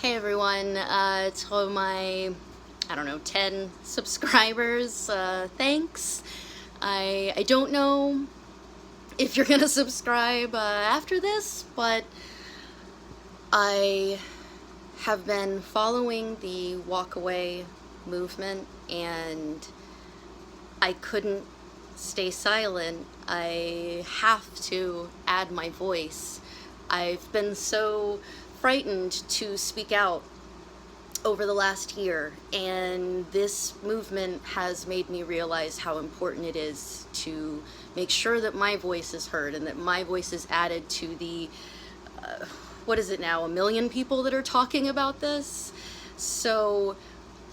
Hey everyone, to my, 10 subscribers, thanks. I don't know if you're gonna subscribe after this, but I have been following the walk away movement and I couldn't stay silent. I have to add my voice. I've been so frightened to speak out over the last year, and this movement has made me realize how important it is to make sure that my voice is heard and that my voice is added to the what is it now, 1 million people that are talking about this. So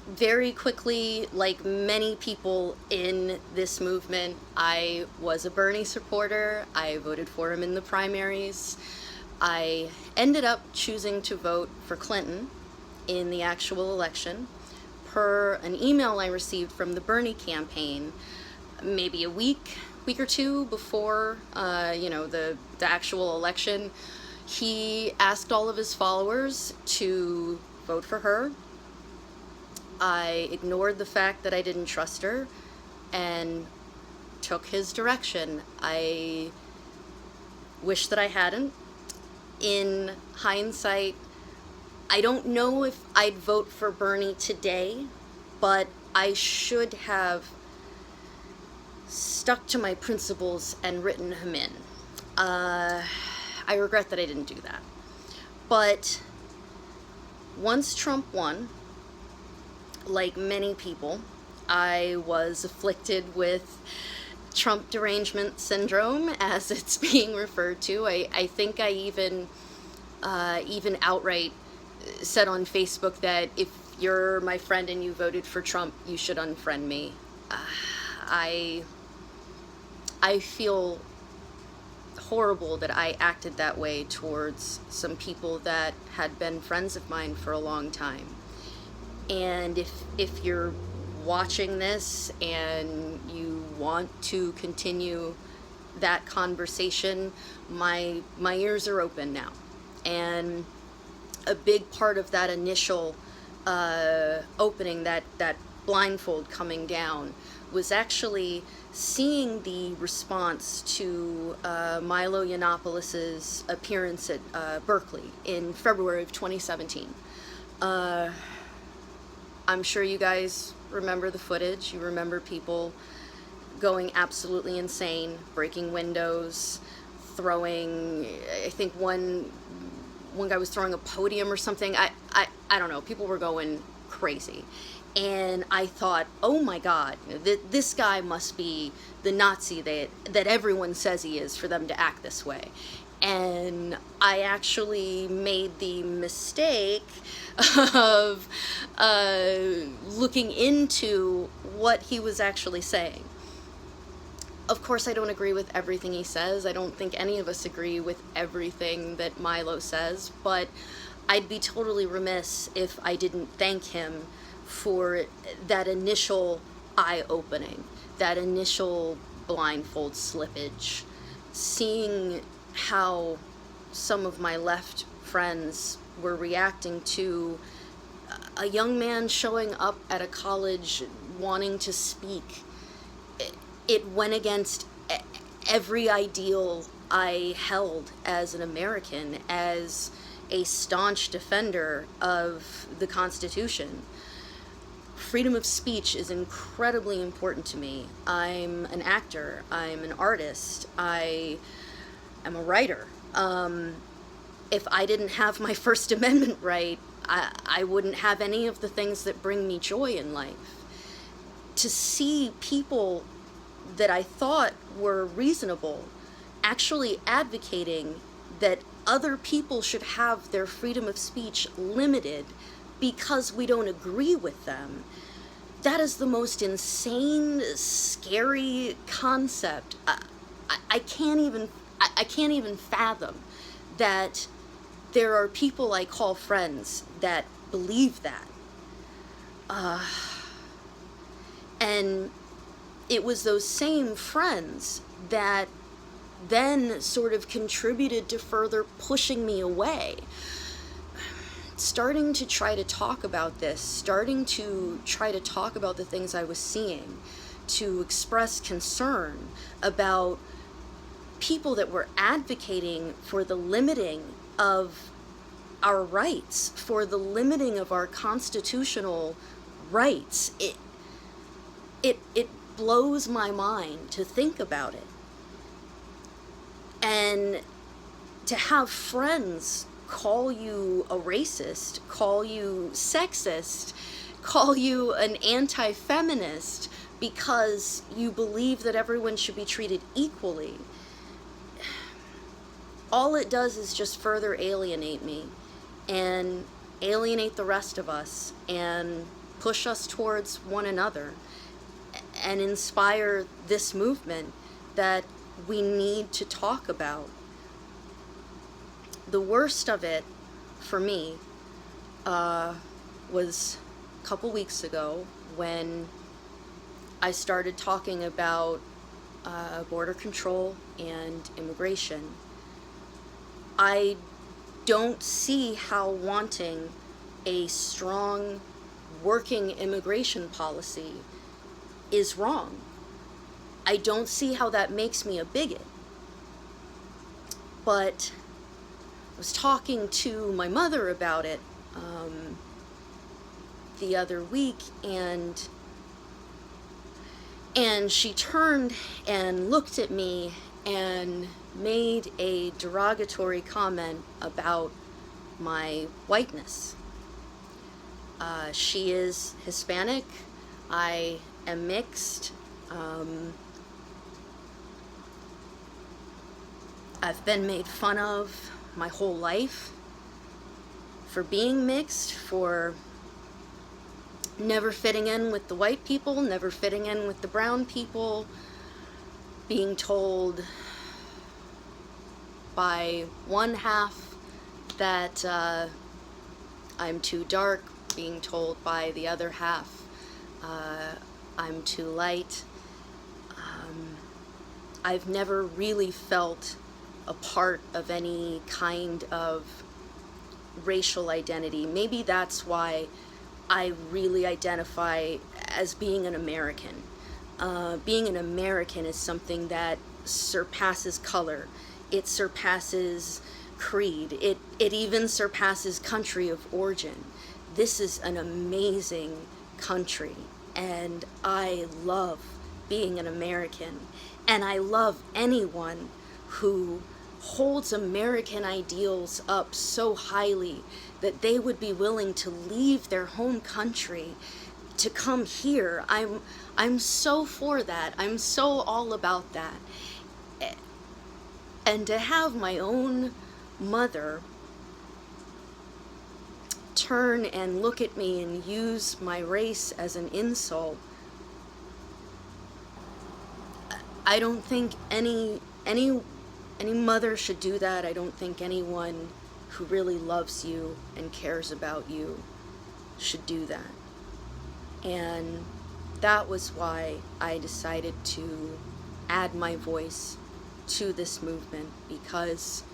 very quickly, like many people in this movement, I was a Bernie supporter. I voted for him in the primaries. I ended up choosing to vote for Clinton in the actual election per an email I received from the Bernie campaign maybe a week or two before the actual election. He asked all of his followers to vote for her. I ignored the fact that I didn't trust her and took his direction. I wish that I hadn't. In hindsight, I don't know if I'd vote for Bernie today, but I should have stuck to my principles and written him in. I regret that I didn't do that. But once Trump won, like many people, I was afflicted with Trump derangement syndrome, as it's being referred to. I think I even outright said on Facebook that if you're my friend and you voted for Trump, you should unfriend me. I feel horrible that I acted that way towards some people that had been friends of mine for a long time. And if you're watching this and you want to continue that conversation, my ears are open now. And a big part of that initial opening, that blindfold coming down, was actually seeing the response to Milo Yiannopoulos' appearance at Berkeley in February of 2017. I'm sure you guys remember the footage. You remember people going absolutely insane, breaking windows, throwing, I think one guy was throwing a podium or something. I don't know. People were going crazy. And I thought, oh my God, this guy must be the Nazi that everyone says he is for them to act this way. And I actually made the mistake of looking into what he was actually saying. Of course, I don't agree with everything he says. I don't think any of us agree with everything that Milo says, but I'd be totally remiss if I didn't thank him for that initial eye-opening, that initial blindfold slippage. Seeing how some of my left friends were reacting to a young man showing up at a college wanting to speak. It went against every ideal I held as an American, as a staunch defender of the Constitution. Freedom of speech is incredibly important to me. I'm an actor, I'm an artist, I am a writer. If I didn't have my First Amendment right, I wouldn't have any of the things that bring me joy in life. To see people that I thought were reasonable actually advocating that other people should have their freedom of speech limited because we don't agree with them, that is the most insane, scary concept. I can't even fathom that there are people I call friends that believe that. And it was those same friends that then sort of contributed to further pushing me away. starting to try to talk about this, starting to try to talk about the things I was seeing, to express concern about people that were advocating for the limiting of our rights, for the limiting of our constitutional rights. It blows my mind to think about it. And to have friends call you a racist, call you sexist, call you an anti-feminist because you believe that everyone should be treated equally, all it does is just further alienate me and alienate the rest of us and push us towards one another and inspire this movement that we need to talk about. The worst of it for me was a couple weeks ago when I started talking about border control and immigration. I don't see how wanting a strong working immigration policy is wrong. I don't see how that makes me a bigot. But I was talking to my mother about it the other week, and she turned and looked at me and made a derogatory comment about my whiteness. She is Hispanic. I am mixed. I've been made fun of my whole life for being mixed, for never fitting in with the white people, never fitting in with the brown people, being told by one half that I'm too dark, being told by the other half I'm too light. I've never really felt a part of any kind of racial identity. Maybe that's why I really identify as being an American. Being an American is something that surpasses color. It surpasses creed. It even surpasses country of origin. This is an amazing country, and I love being an American. And I love anyone who holds American ideals up so highly that they would be willing to leave their home country to come here. I'm so for that. I'm so all about that. And to have my own mother turn and look at me and use my race as an insult, I don't think any mother should do that. I don't think anyone who really loves you and cares about you should do that. And that was why I decided to add my voice to this movement, because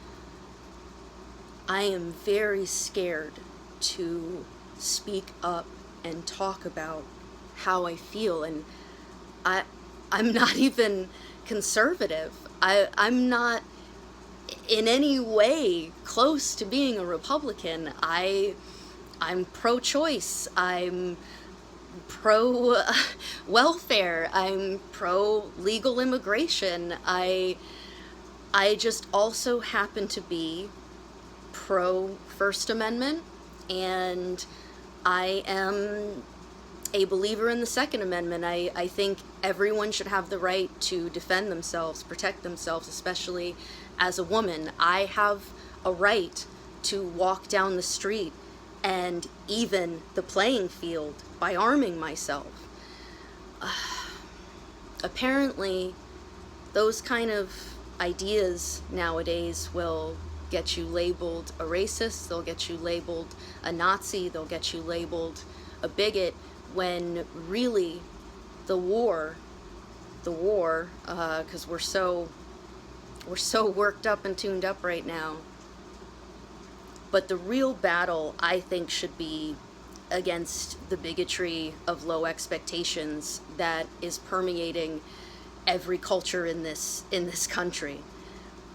I am very scared to speak up and talk about how I feel. And I'm not even conservative. I'm not in any way close to being a Republican. I'm pro-choice. I'm pro-welfare. I'm pro-legal immigration. I just also happen to be pro-First Amendment, and I am a believer in the Second Amendment. I think everyone should have the right to defend themselves, protect themselves, especially as a woman. I have a right to walk down the street and even the playing field by arming myself. Apparently, those kind of ideas nowadays will get you labeled a racist, they'll get you labeled a Nazi, they'll get you labeled a bigot, when really the war, because we're so worked up and tuned up right now, But the real battle, I think, should be against the bigotry of low expectations that is permeating every culture in this country.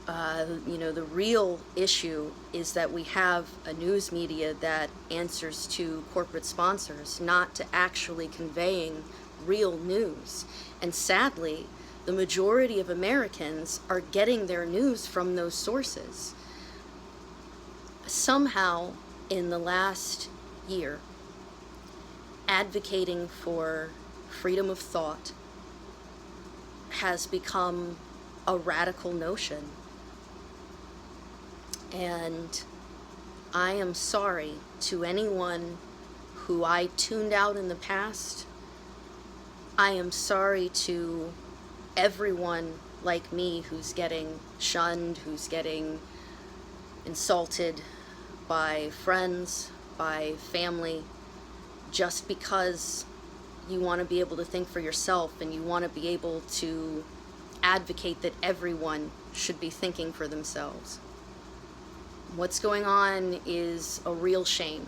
The real issue is that we have a news media that answers to corporate sponsors, not to actually conveying real news. And sadly, the majority of Americans are getting their news from those sources. Somehow, in the last year, advocating for freedom of thought has become a radical notion. And I am sorry to anyone who I tuned out in the past. I am sorry to everyone like me who's getting shunned, who's getting insulted by friends, by family, just because you want to be able to think for yourself and you want to be able to advocate that everyone should be thinking for themselves. What's going on is a real shame.